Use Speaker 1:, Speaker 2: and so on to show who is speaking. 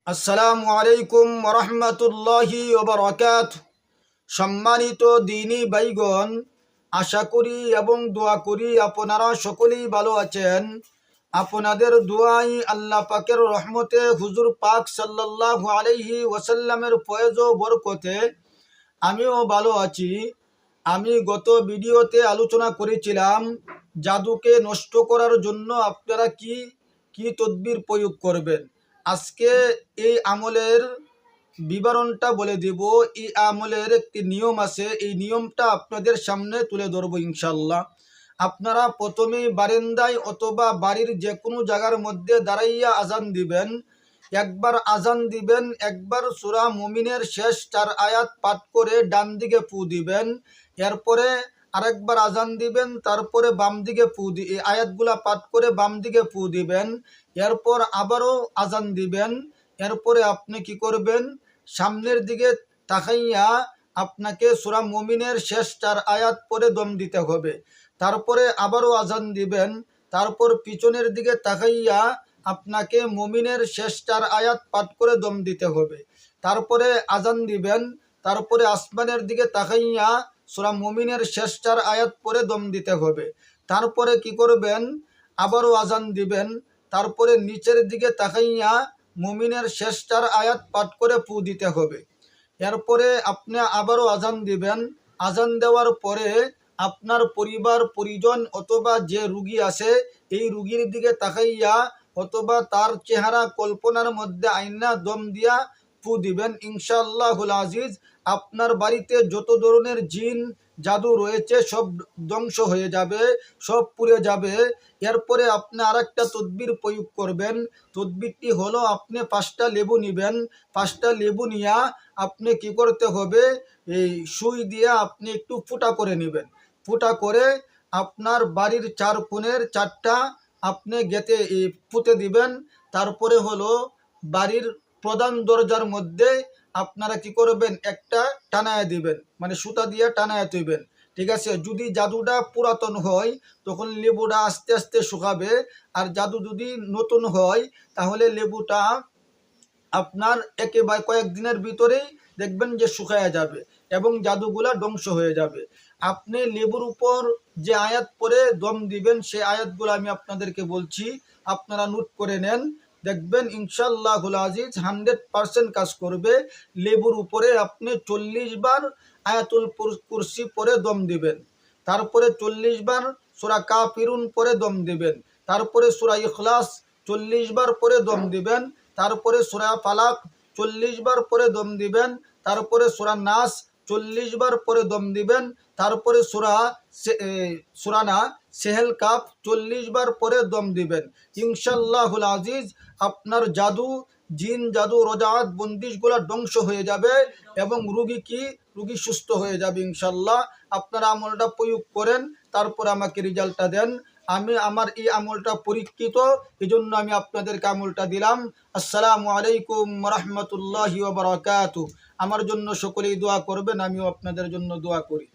Speaker 1: আসসালামু আলাইকুম ওরহমতুল্লাহি ওবারাকাতুহু। সম্মানিত দিনী ভাইগণ, আশা করি এবং দোয়া করি আপনারা সকলেই ভালো আছেন। আপনাদের দোয়াই আল্লাহ পাকের রহমতে হুজুর পাক সাল্লাল্লাহু আলাইহি ওয়াসাল্লামের ফয়েজ ও বরকতে আমিও ভালো আছি। আমি গত ভিডিওতে আলোচনা করেছিলাম জাদুকে নষ্ট করার জন্য আপনারা কি কি তদবির প্রয়োগ করবেন। আজকে এই আমলের বিবরণটা বলে দিব। এই আমলের একটি নিয়ম আছে, এই নিয়মটা আপনাদের সামনে তুলে ধরবো ইনশাল্লাহ। আপনারা প্রথমেই বারান্দায় অথবা বাড়ির যে কোনো জায়গার মধ্যে দাঁড়াইয়া আজান দিবেন। একবার আজান দিবেন, একবার সূরা মুমিনের শেষ 4 আয়াত পাঠ করে ডান দিকে ফু দিবেন। এরপরে আরেকবার আজান দিবেন, তারপরে বাম দিকে এই আয়াতগুলা পাঠ করে বাম দিকে ফু দিবেন। এরপর আবারও আজান দিবেন। এরপরে আপনি কি করবেন, সামনের দিকে তাকাইয়া আপনাকে সূরা মুমিনের শেষ 4 আয়াত পরে দম দিতে হবে। তারপরে আবারও আজান দিবেন, তারপর পিছনের দিকে তাকাইয়া আপনাকে মুমিনের শেষ 4 আয়াত পাঠ করে দম দিতে হবে। তারপরে আজান দিবেন, তারপরে আসমানের দিকে তাকাইয়া সূরা মুমিনের শেষ 4 আয়াত পরে দম দিতে হবে। তারপরে কি করবেন, আবারও আজান দিবেন, তারপরে নিচের দিকে তাকাইয়া মুমিনের শেষ 4 আয়াত পাঠ করে ফু দিতে হবে। এরপরে আপনি আবারও আজান দিবেন। আজান দেওয়ার পরে আপনার পরিবার পরিজন অথবা যে রুগী আছে এই রুগীর দিকে তাকাইয়া অথবা তার চেহারা কল্পনার মধ্যে আইনা দম দিয়া ফু দিবেন। ইনশাআল্লাহুল আজিজ আপনার বাড়িতে যত ধরনের জিন জাদু রয়েছে সব ধ্বংস হয়ে যাবে, সব পুড়ে যাবে। এরপরে আপনি আরেকটা তদবির প্রয়োগ করবেন। তদবিরটি হলো, আপনি 5টা লেবু নেবেন। 5টা লেবু নিয়া আপনি কি করতে হবে, এই সুই দিয়ে আপনি একটু ফুটা করে নেবেন। ফুটা করে আপনার বাড়ির 4 কোণের 4টা আপনি গেতে পুঁতে দিবেন। তারপরে হলো বাড়ির প্রধান দরজার মধ্যে আপনারা কি করবেন, একটা টানায়া দিবেন, মানে সুতা দিয়ে টানায়া দিবেন। ঠিক আছে। যদি জাদুটা পুরাতন হয় তখন লেবুটা আস্তে আস্তে শুকাবে, আর জাদু যদি নতুন হয় তাহলে লেবুটা আপনার একেবারে কয়েকদিনের ভিতরেই দেখবেন যে শুকায়া যাবে এবং জাদুগুলা ধ্বংস হয়ে যাবে। আপনি লেবুর উপর যে আয়াত পরে দম দিবেন সেই আয়াতগুলো আমি আপনাদেরকে বলছি, আপনারা নোট করে নেন। দেখবেন ইনশাআল্লাহুল আজিজ 100% কাজ করবে। লেবুর উপরে আপনি 40 বার আয়াতুল কুরসি পরে দম দিবেন। তারপরে 40 বার সূরা কাফিরুন পরে দম দিবেন। তারপরে সূরা ইখলাস 40 বার পরে দম দিবেন। তারপরে সূরা ফালাক 40 বার পরে দম দিবেন। তারপরে সূরা নাস 40 বার পরে দম দিবেন। তারপরে সূরা না সেহেল কাপ 40 বার পরে দম দিবেন। ইনশাআল্লাহুল আজিজ আপনার জাদু, জিন জাদু, রোজাত বন্দিশগুলো ধ্বংস হয়ে যাবে এবং রুগী সুস্থ হয়ে যাবে ইনশাআল্লাহ। আপনারা আমলটা প্রয়োগ করেন, তারপর আমাকে রেজাল্টটা দেন। আমি আমার এই আমলটা পরীক্ষিত, এজন্য আমি আপনাদেরকে আমলটা দিলাম। আসসালামু আলাইকুম রহমতুল্লাহি ওয়া বারাকাতুহু। আমার জন্য সকলেই দোয়া করবেন, আমিও আপনাদের জন্য দোয়া করি।